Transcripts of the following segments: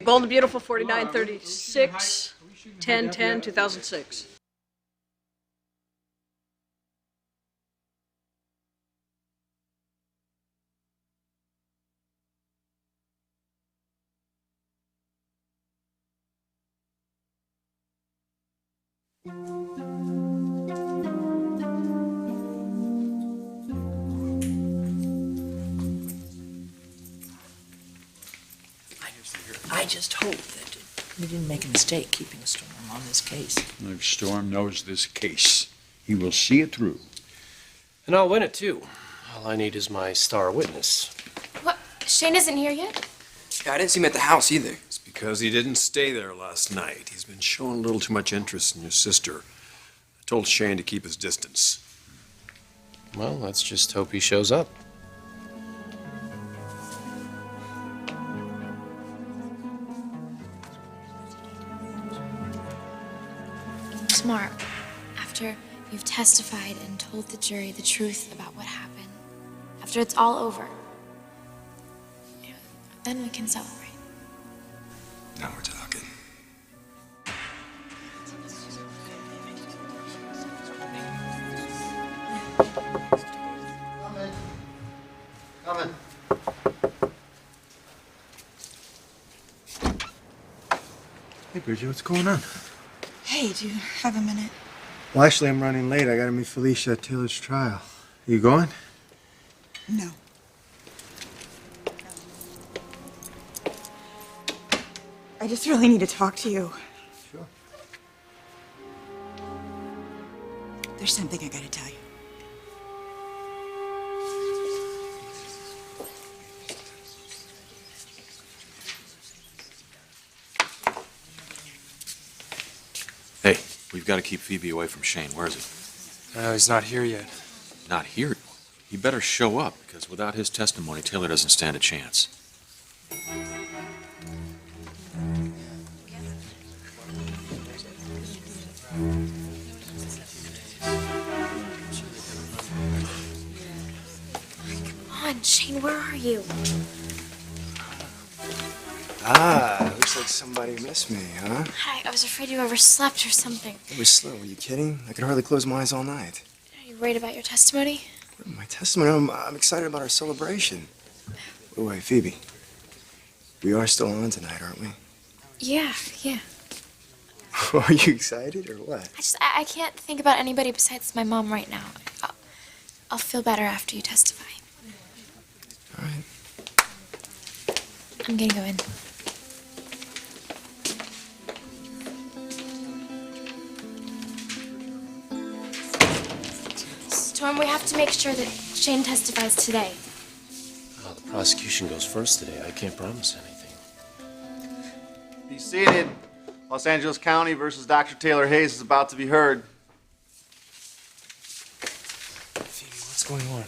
Bold and Beautiful, 4936, 10/10/2006. I just hope that we didn't make a mistake keeping Storm on this case. If Storm knows this case, he will see it through. And I'll win it, too. All I need is my star witness. What? Shane isn't here yet? Yeah, I didn't see him at the house either. It's because he didn't stay there last night. He's been showing a little too much interest in your sister. I told Shane to keep his distance. Well, let's just hope he shows up. Tomorrow, after you've testified and told the jury the truth about what happened, after it's all over, then we can celebrate. Now we're talking. Coming. Hey, Bridget, what's going on? Hey, do you have a minute? Well, actually, I'm running late. I gotta meet Felicia at Taylor's trial. You going? No. I just really need to talk to you. Sure. There's something I gotta tell you. Hey, we've got to keep Phoebe away from Shane. Where is he? He's not here yet. Not here. He better show up, because without his testimony, Taylor doesn't stand a chance. Come on, Shane, where are you? Looks like somebody missed me, huh? I was afraid you overslept or something. It was slow. Are you kidding? I could hardly close my eyes all night. Are you worried about your testimony? My testimony, I'm excited about our celebration. Oh, wait, Phoebe. We are still on tonight, aren't we? Yeah. Are you excited or what? I can't think about anybody besides my mom right now. I'll feel better after you testify. All right. I'm gonna go in. Storm, we have to make sure that Shane testifies today. Oh, the prosecution goes first today. I can't promise anything. Be seated. Los Angeles County versus Dr. Taylor Hayes is about to be heard. Phoebe, what's going on?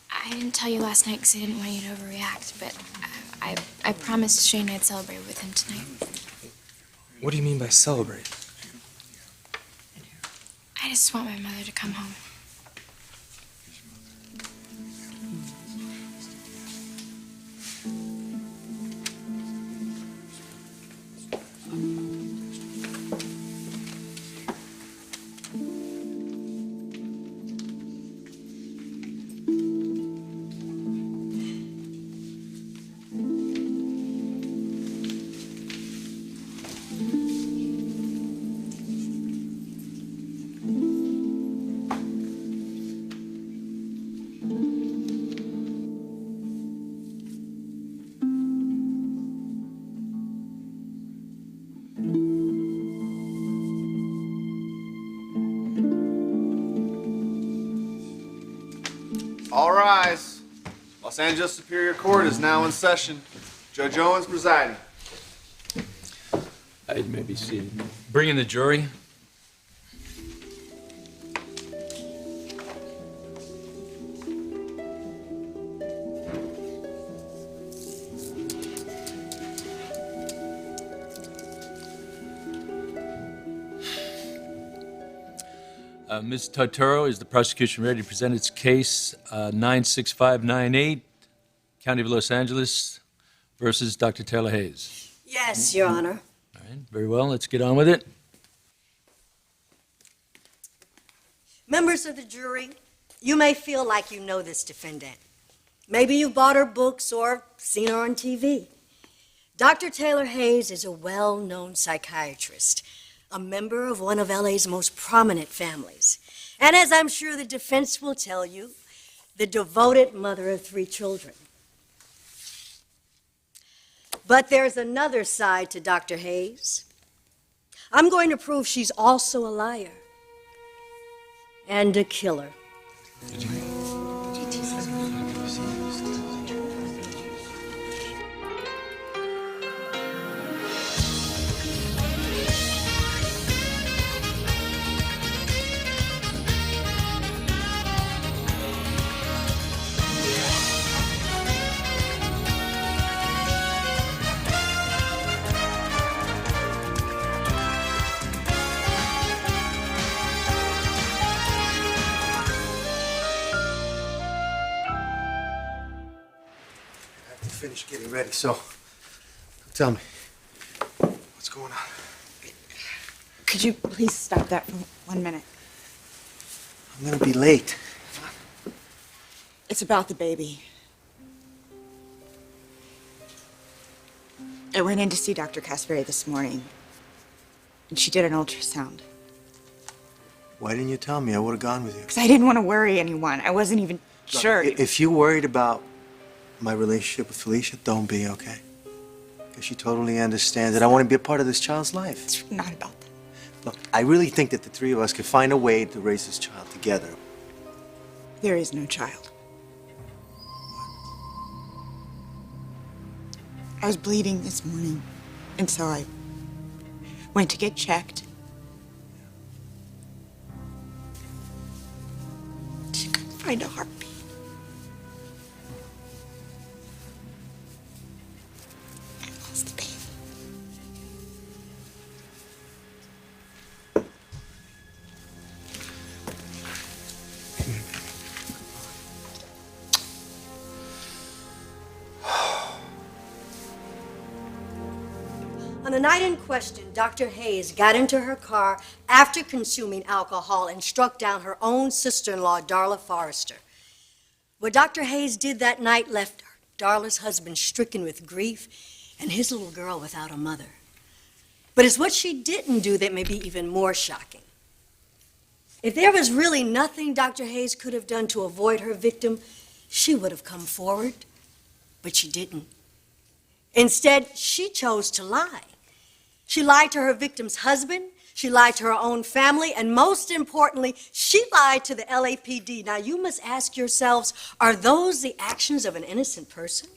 I didn't tell you last night because I didn't want you to overreact, but I promised Shane I'd celebrate with him tonight. What do you mean by celebrate? I just want my mother to come home. All rise. Los Angeles Superior Court is now in session. Judge Owens presiding. I may be seated. Bring in the jury. Ms. Totoro, is the prosecution ready to present its case 96598, County of Los Angeles versus Dr. Taylor Hayes? Yes, Your Honor. All right, very well, let's get on with it. Members of the jury, you may feel like you know this defendant. Maybe you've bought her books or seen her on TV. Dr. Taylor Hayes is a well-known psychiatrist, a member of one of LA's most prominent families, and as I'm sure the defense will tell you, the devoted mother of 3 children. But there's another side to Dr. Hayes. I'm going to prove she's also a liar and a killer. Finish getting ready, so tell me, what's going on? Could you please stop that for 1 minute? I'm gonna be late. It's about the baby. I went in to see Dr. Caspary this morning, and she did an ultrasound. Why didn't you tell me? I would have gone with you. Because I didn't want to worry anyone. I wasn't even sure. If you worried about my relationship with Felicia, don't be, okay? Because she totally understands that I want to be a part of this child's life. It's not about that. Look, I really think that the 3 of us could find a way to raise this child together. There is no child. I was bleeding this morning, and so I went to get checked. She couldn't find a heartbeat. On the night in question, Dr. Hayes got into her car after consuming alcohol and struck down her own sister-in-law, Darla Forrester. What Dr. Hayes did that night left Darla's husband stricken with grief and his little girl without a mother. But it's what she didn't do that may be even more shocking. If there was really nothing Dr. Hayes could have done to avoid her victim, she would have come forward, but she didn't. Instead, she chose to lie. She lied to her victim's husband, she lied to her own family, and most importantly, she lied to the LAPD. Now, you must ask yourselves, are those the actions of an innocent person?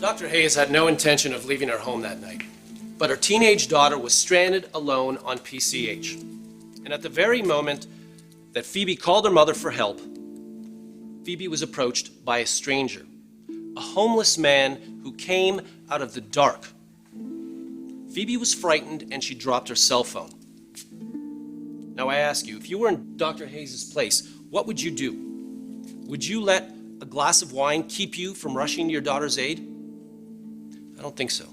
Dr. Hayes had no intention of leaving her home that night, but her teenage daughter was stranded alone on PCH. And at the very moment that Phoebe called her mother for help, Phoebe was approached by a stranger, a homeless man who came out of the dark. Phoebe was frightened and she dropped her cell phone. Now I ask you, if you were in Dr. Hayes' place, what would you do? Would you let a glass of wine keep you from rushing to your daughter's aid? I don't think so.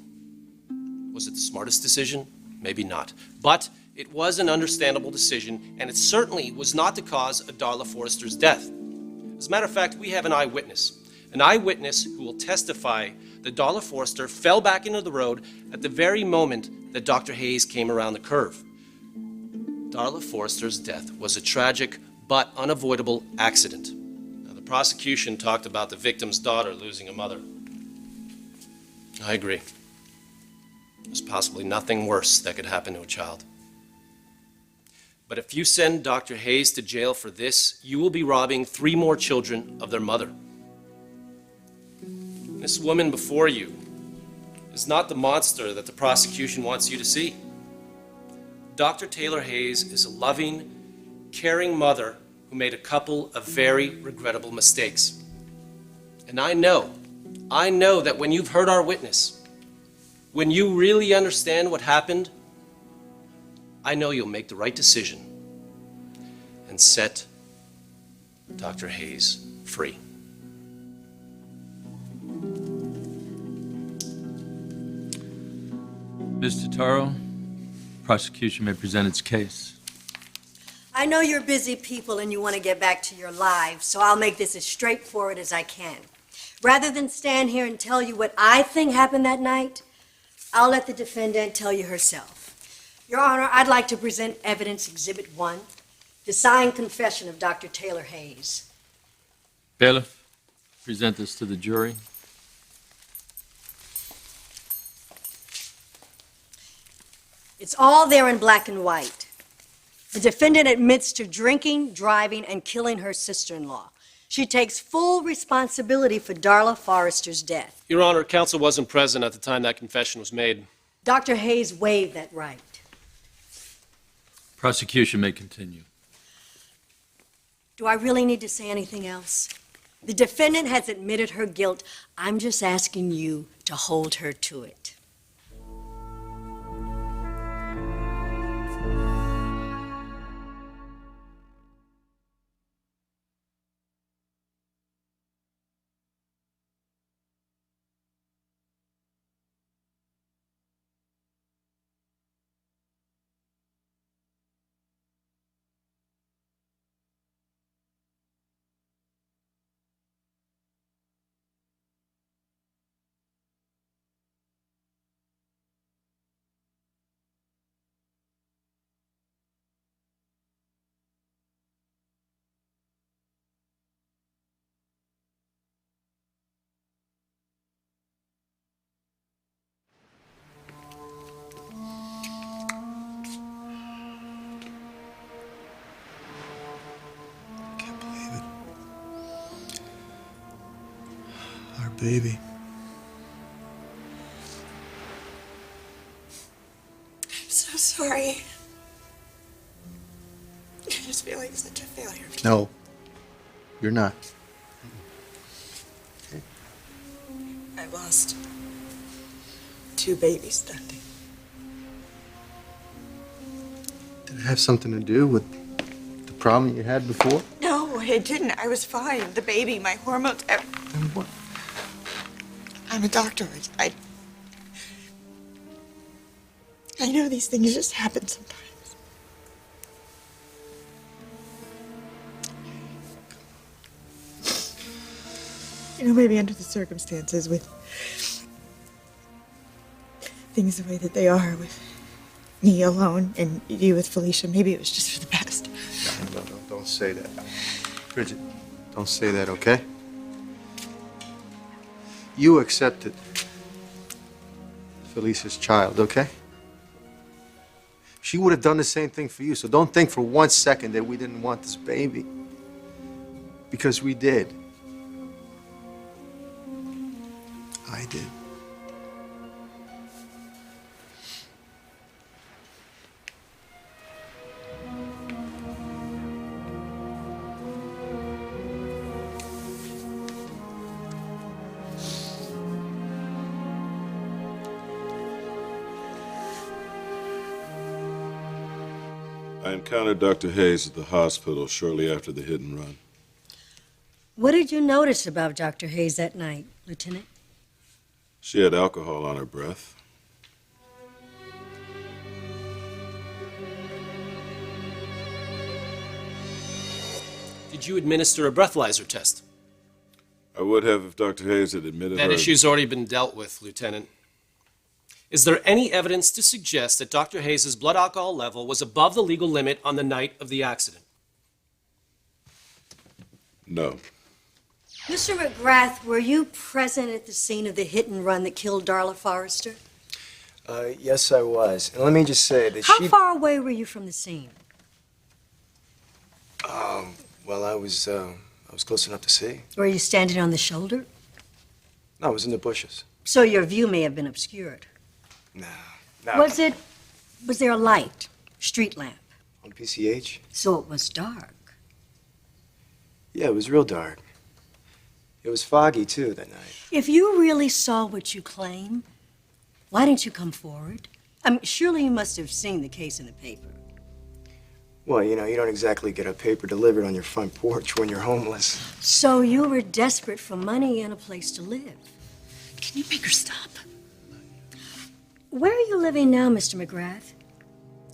Was it the smartest decision? Maybe not. But it was an understandable decision, and it certainly was not the cause of Darla Forrester's death. As a matter of fact, we have an eyewitness who will testify that Darla Forrester fell back into the road at the very moment that Dr. Hayes came around the curve. Darla Forrester's death was a tragic but unavoidable accident. Now, the prosecution talked about the victim's daughter losing a mother. I agree. There's possibly nothing worse that could happen to a child. But if you send Dr. Hayes to jail for this, you will be robbing 3 more children of their mother. This woman before you is not the monster that the prosecution wants you to see. Dr. Taylor Hayes is a loving, caring mother who made a couple of very regrettable mistakes. And I know that when you've heard our witness, when you really understand what happened, I know you'll make the right decision and set Dr. Hayes free. Ms. Totaro, prosecution may present its case. I know you're busy people and you want to get back to your lives, so I'll make this as straightforward as I can. Rather than stand here and tell you what I think happened that night, I'll let the defendant tell you herself. Your Honor, I'd like to present Evidence Exhibit 1, the signed confession of Dr. Taylor Hayes. Bailiff, present this to the jury. It's all there in black and white. The defendant admits to drinking, driving, and killing her sister-in-law. She takes full responsibility for Darla Forrester's death. Your Honor, counsel wasn't present at the time that confession was made. Dr. Hayes waived that right. Prosecution may continue. Do I really need to say anything else? The defendant has admitted her guilt. I'm just asking you to hold her to it. Our baby. I'm so sorry. I just feel like such a failure. No, you're not. Okay. I lost 2 babies, Dante. Did it have something to do with the problem you had before? No, it didn't. I was fine. The baby, my hormones. And what? I'm a doctor. I know these things just happen sometimes. You know, maybe under the circumstances, with things the way that they are, with me alone and you with Felicia, maybe it was just for the best. No, don't say that. Bridget, don't say that, okay? You accepted Felicia's child, okay? She would have done the same thing for you, so don't think for 1 second that we didn't want this baby. Because we did. I did. I encountered Dr. Hayes at the hospital shortly after the hit and run. What did you notice about Dr. Hayes that night, Lieutenant? She had alcohol on her breath. Did you administer a breathalyzer test? I would have if Dr. Hayes had admitted That her. issue's already been dealt with, Lieutenant. Is there any evidence to suggest that Dr. Hayes' blood alcohol level was above the legal limit on the night of the accident? No. Mr. McGrath, were you present at the scene of the hit and run that killed Darla Forrester? Yes, I was. And let me just say that How far away were you from the scene? Well, I was close enough to see. Were you standing on the shoulder? No, I was in the bushes. So your view may have been obscured. No. Was there a light, street lamp? On PCH? So it was dark. Yeah, it was real dark. It was foggy, too, that night. If you really saw what you claim, why didn't you come forward? Surely you must have seen the case in the paper. Well, you know, you don't exactly get a paper delivered on your front porch when you're homeless. So you were desperate for money and a place to live. Can you make her stop? Where are you living now, Mr. McGrath?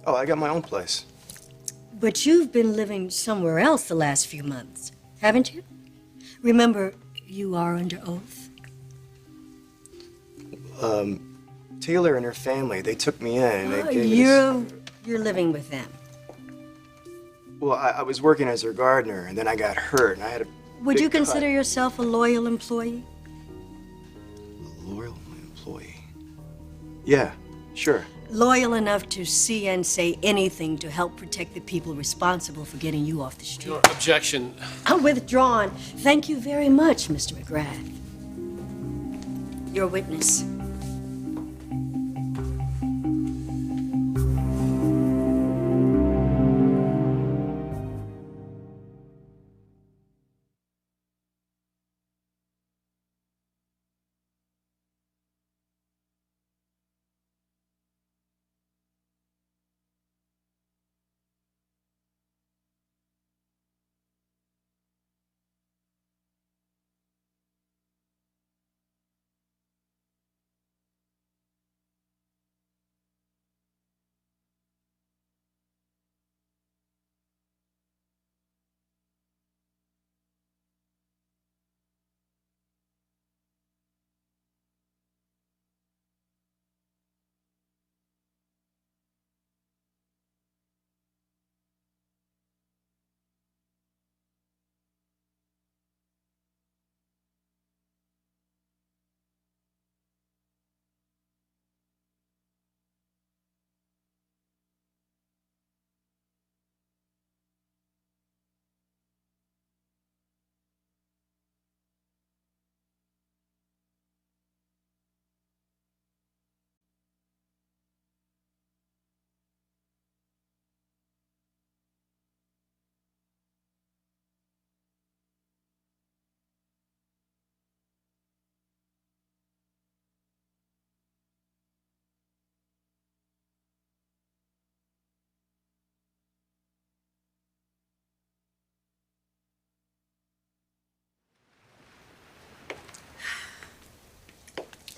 Oh, I got my own place. But you've been living somewhere else the last few months, haven't you? Remember, you are under oath. Taylor and her family, they took me in and they gave me You're living with them. Well, I was working as their gardener, and then I got hurt, and I had a Would big you cut. consider yourself a loyal employee? A loyal employee? Yeah, sure. Loyal enough to see and say anything to help protect the people responsible for getting you off the street. Your objection. I'm withdrawn. Thank you very much, Mr. McGrath. Your witness.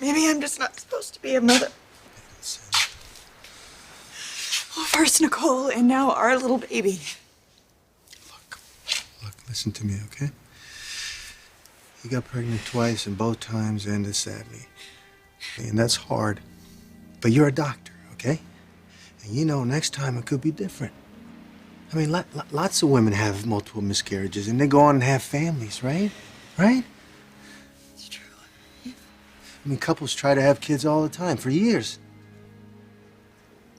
Maybe I'm just not supposed to be a mother. Well, first Nicole, and now our little baby. Look, listen to me, okay? You got pregnant twice, and both times ended sadly. And that's hard. But you're a doctor, okay? And you know next time it could be different. I mean, lots of women have multiple miscarriages, and they go on and have families, right? Right? It's true. I mean, couples try to have kids all the time, for years.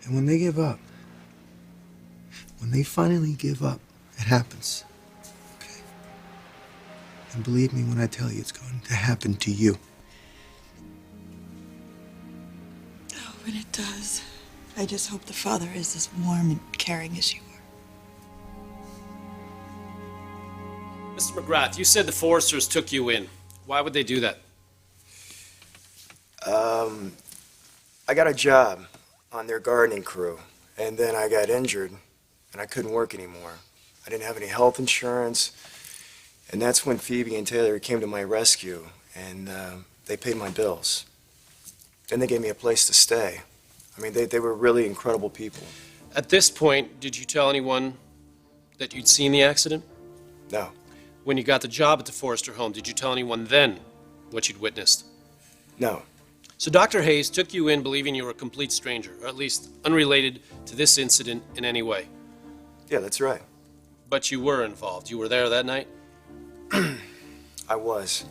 And when they give up, when they finally give up, it happens. Okay? And believe me when I tell you, it's going to happen to you. Oh, when it does, I just hope the father is as warm and caring as you are. Mr. McGrath, you said the Foresters took you in. Why would they do that? I got a job on their gardening crew, and then I got injured, and I couldn't work anymore. I didn't have any health insurance, and that's when Phoebe and Taylor came to my rescue, and they paid my bills. Then they gave me a place to stay. I mean, they were really incredible people. At this point, did you tell anyone that you'd seen the accident? No. When you got the job at the Forester home, did you tell anyone then what you'd witnessed? No. So Dr. Hayes took you in believing you were a complete stranger, or at least unrelated to this incident in any way. Yeah, that's right. But you were involved. You were there that night? I was.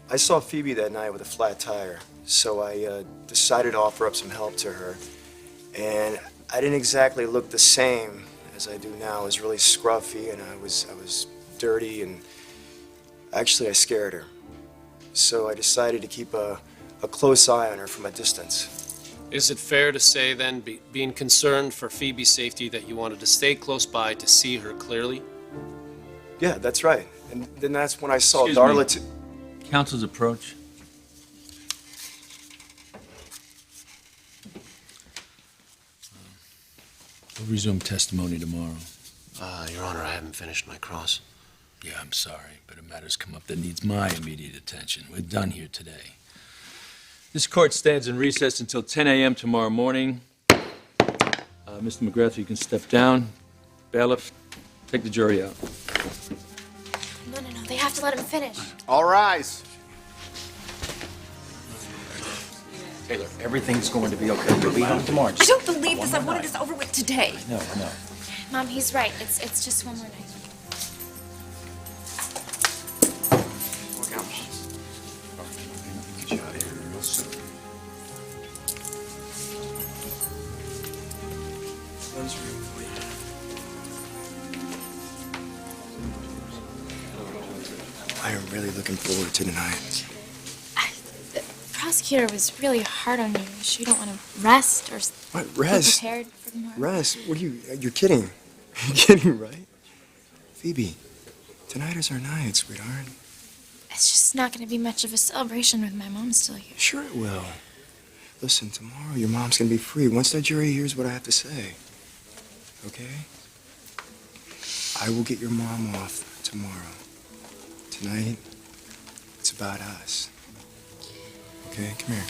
I saw Phoebe that night with a flat tire, so I decided to offer up some help to her. And I didn't exactly look the same as I do now. I was really scruffy, and I was dirty, and actually I scared her. So I decided to keep a close eye on her from a distance. Is it fair to say then, being concerned for Phoebe's safety, that you wanted to stay close by to see her clearly? Yeah, that's right. And then that's when I saw Excuse Darla. me. Counsel's approach. We'll resume testimony tomorrow. Your Honor, I haven't finished my cross. Yeah, I'm sorry, but a matter's come up that needs my immediate attention. We're done here today. This court stands in recess until 10 a.m. tomorrow morning. Mr. McGrath, you can step down. Bailiff, take the jury out. No, they have to let him finish. All rise. Taylor, everything's going to be okay. You'll be home tomorrow. I don't believe this. I wanted this over with today. No. Mom, he's right. It's just one more night. Look out, Mom. Get you out of here real soon. I am really looking forward to tonight. The prosecutor was really hard on you. You sure you don't want to rest or What, be rest? prepared for tomorrow? Rest? What are you're kidding. You're kidding, right? Phoebe, tonight is our night, sweetheart. It's just not going to be much of a celebration with my mom still here. Sure it will. Listen, tomorrow your mom's gonna be free once that jury hears what I have to say. Okay? I will get your mom off tomorrow. Tonight, it's about us. Okay, come here.